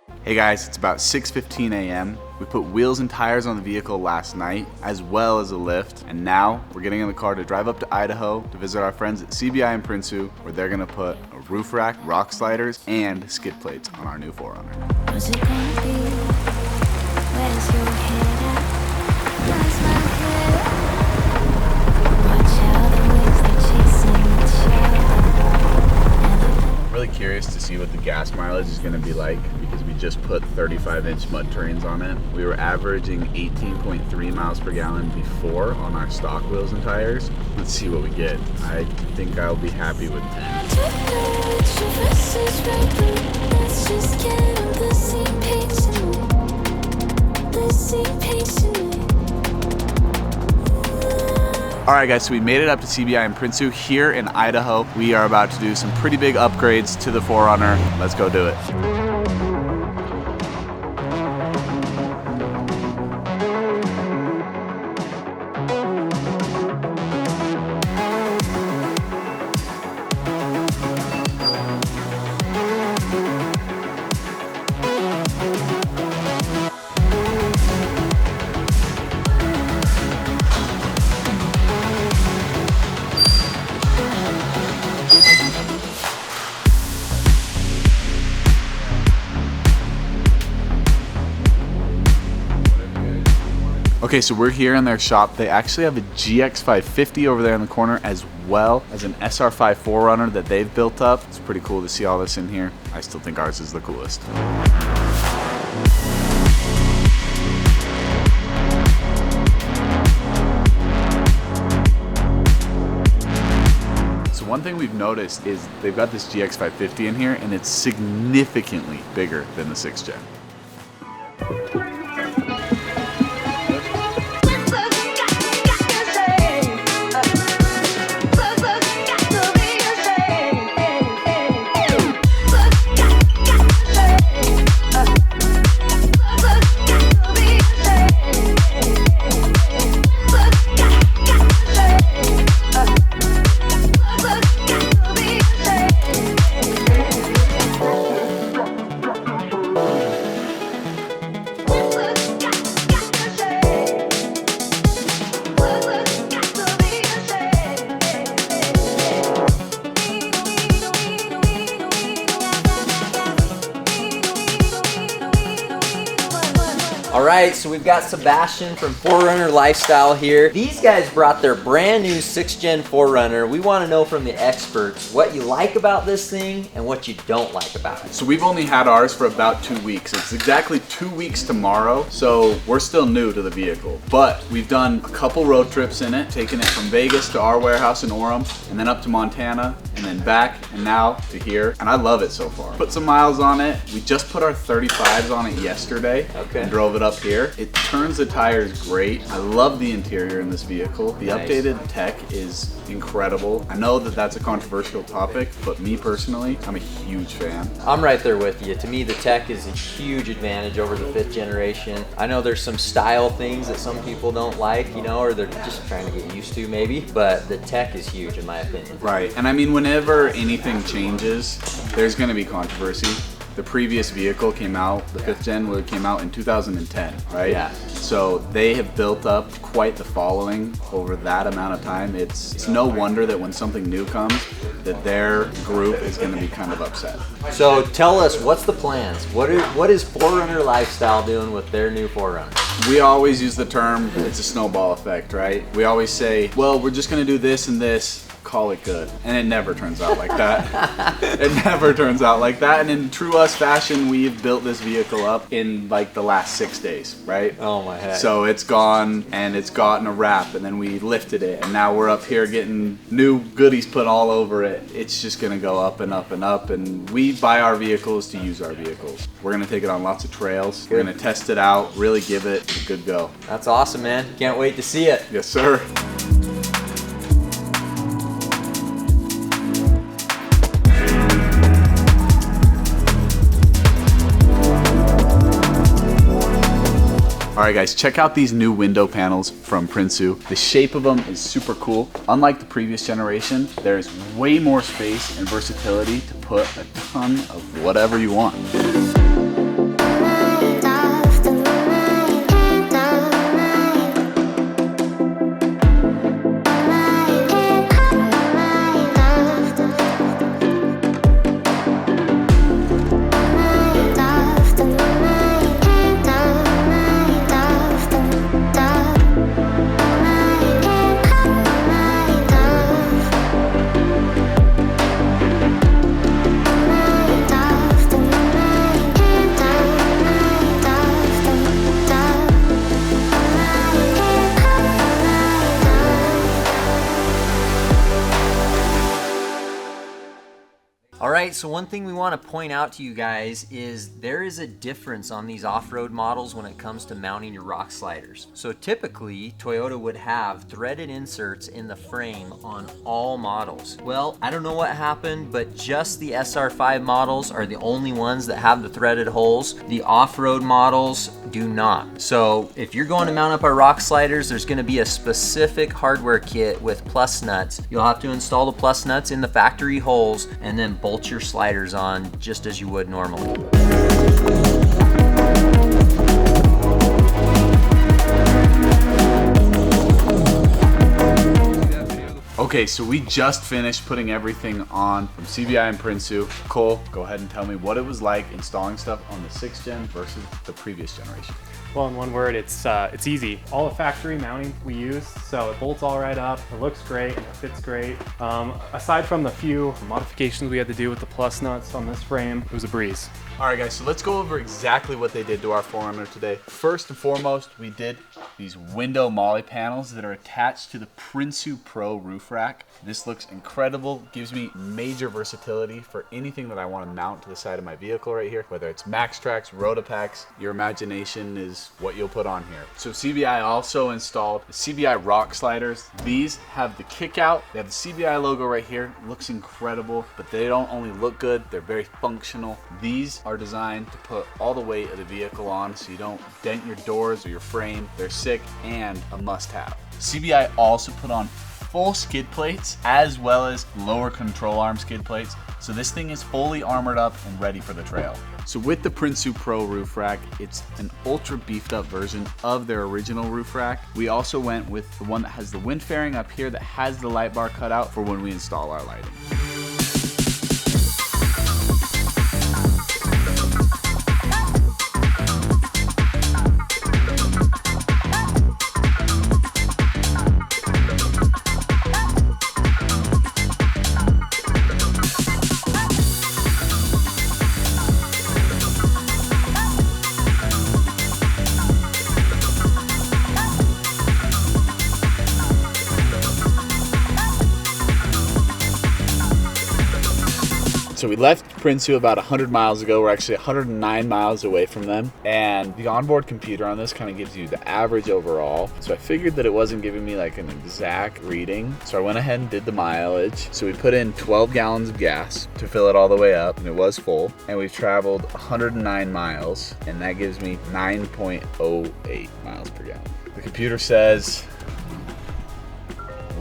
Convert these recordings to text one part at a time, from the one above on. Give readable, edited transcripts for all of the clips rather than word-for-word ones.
Hey guys, it's about 6:15 a.m. We put wheels and tires on the vehicle last night, as well as a lift, and now we're getting in the car to drive up to Idaho to visit our friends at CBI in Prinsu, where they're gonna put a roof rack, rock sliders, and skid plates on our new 4Runner. What's it gonna be? Where's your head at? Where's my head at? Watch how the waves are chasing each other. I'm really curious to see what the gas mileage is gonna be like because we just put 35-inch mud terrains on it. We were averaging 18.3 miles per gallon before on our stock wheels and tires. Let's see what we get. I think I'll be happy with 10. Let's just get on the same page tonight. The same page tonight. All right guys, so we made it up to CBI in Prinsu here in Idaho. We are about to do some pretty big upgrades to the 4Runner. Let's go do it. Okay, so we're here in their shop. They actually have a GX550 over there in the corner, as well as an SR5 4Runner that they've built up. It's pretty cool to see all this in here. I still think ours is the coolest. So one thing we've noticed is they've got this GX550 in here, and it's significantly bigger than the 6th gen. Alright, so we've got Sebastian from 4Runner Lifestyle here. These guys brought their brand new 6th gen 4Runner. We want to know from the experts what you like about this thing and what you don't like about it. So we've only had ours for about 2 weeks. It's exactly 2 weeks tomorrow, so we're still new to the vehicle. But we've done a couple road trips in it, taken it from Vegas to our warehouse in Orem, and then up to Montana, and then back, and now to here. And I love it so far. Put some miles on it. We just put our 35s on it yesterday and drove it up here. It turns the tires great. I love the interior in this vehicle. The updated tech is incredible. I know that that's a controversial topic, but me personally, I'm a huge fan. I'm right there with you. To me, the tech is a huge advantage over the 5th generation. I know there's some style things that some people don't like, you know, or they're just trying to get used to maybe, but the tech is huge in my opinion. Right, and I mean, whenever anything changes, there's gonna be controversy. The previous vehicle came out, the 5th gen came out in 2010, right? Yeah. So they have built up quite the following over that amount of time. It's no wonder that when something new comes, that their group is gonna be kind of upset. So tell us, what's the plans? What is 4Runner Lifestyle doing with their new 4Runner? We always use the term, it's a snowball effect, right? We always say, well, we're just gonna do this and this, call it good. And it never turns out like that. It never turns out like that. And in true us fashion, we've built this vehicle up in like the last 6 days, right? Oh my heck. So it's gone and it's gotten a wrap, and then we lifted it, and now we're up here getting new goodies put all over it. It's just gonna go up and up and up, and we buy our vehicles to use our vehicles. We're gonna take it on lots of trails. We're gonna test it out, really give it a good go. That's awesome, man. Can't wait to see it. Yes, sir. Alright guys, check out these new window panels from Prinsu. The shape of them is super cool. Unlike the previous generation, there's way more space and versatility to put a ton of whatever you want. right, so one thing we want to point out to you guys is there is a difference on these off-road models when it comes to mounting your rock sliders. So typically, Toyota would have threaded inserts in the frame on all models. Well, I don't know what happened, but just the SR5 models are the only ones that have the threaded holes. The off-road models do not. So if you're going to mount up our rock sliders, there's going to be a specific hardware kit with plus nuts. You'll have to install the plus nuts in the factory holes and then bolt your sliders on just as you would normally. Okay, so we just finished putting everything on from CBI and Prinsu. Cole, go ahead and tell me what it was like installing stuff on the 6th gen versus the previous generation. Well, in one word, it's easy. All the factory mounting we use, so it bolts all right up, it looks great, it fits great. Aside from the few modifications we had to do with the plus nuts on this frame, it was a breeze. All right, guys, so let's go over exactly what they did to our 4Runner today. First and foremost, we did these window Molle panels that are attached to the Prinsu Pro roof rack. This looks incredible, gives me major versatility for anything that I want to mount to the side of my vehicle right here, whether it's Max Tracks, Rotopacks, your imagination is what you'll put on here. So CBI also installed the CBI Rock Sliders. These have the kick out, they have the CBI logo right here, it looks incredible, but they don't only look good, they're very functional. These are designed to put all the weight of the vehicle on so you don't dent your doors or your frame. They're sick and a must-have. CBI also put on full skid plates as well as lower control arm skid plates. So this thing is fully armored up and ready for the trail. So with the Prinsu Pro roof rack, it's an ultra beefed up version of their original roof rack. We also went with the one that has the wind fairing up here that has the light bar cut out for when we install our lighting. So we left Prinsu about 100 miles ago. We're actually 109 miles away from them. And the onboard computer on this kind of gives you the average overall. So I figured that it wasn't giving me like an exact reading. So I went ahead and did the mileage. So we put in 12 gallons of gas to fill it all the way up, and it was full. And we've traveled 109 miles, and that gives me 9.08 miles per gallon. The computer says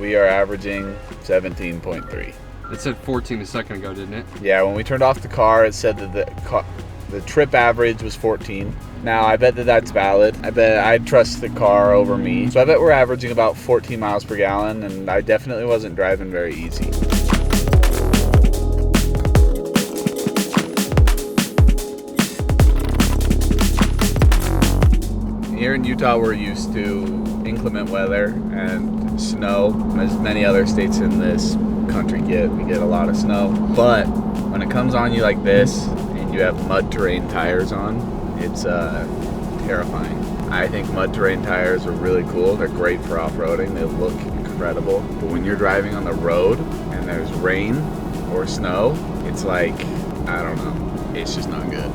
we are averaging 17.3. It said 14 a second ago, didn't it? Yeah, when we turned off the car, it said that the trip average was 14. Now, I bet that that's valid. I bet I'd trust the car over me. So I bet we're averaging about 14 miles per gallon, and I definitely wasn't driving very easy. Here in Utah, we're used to inclement weather and snow, as many other states in this country get. We get a lot of snow, but when it comes on you like this and you have mud terrain tires on, it's terrifying. I think mud terrain tires are really cool. They're great for off-roading. They look incredible, but when you're driving on the road and there's rain or snow, it's like, I don't know, it's just not good.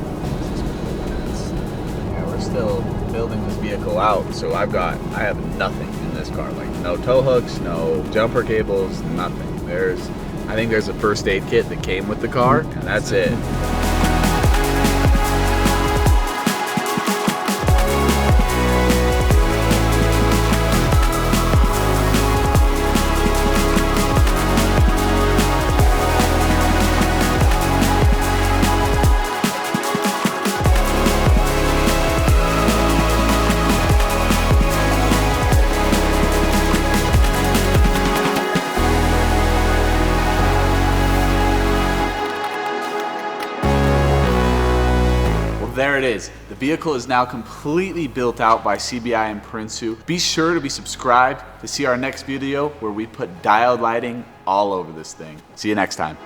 Yeah, we're still building this vehicle out, so I have nothing in this car, like no tow hooks, no jumper cables, nothing. I think there's a first aid kit that came with the car, and that's it. There it is. The vehicle is now completely built out by CBI and Prinsu. Be sure to be subscribed to see our next video where we put diode lighting all over this thing. See you next time.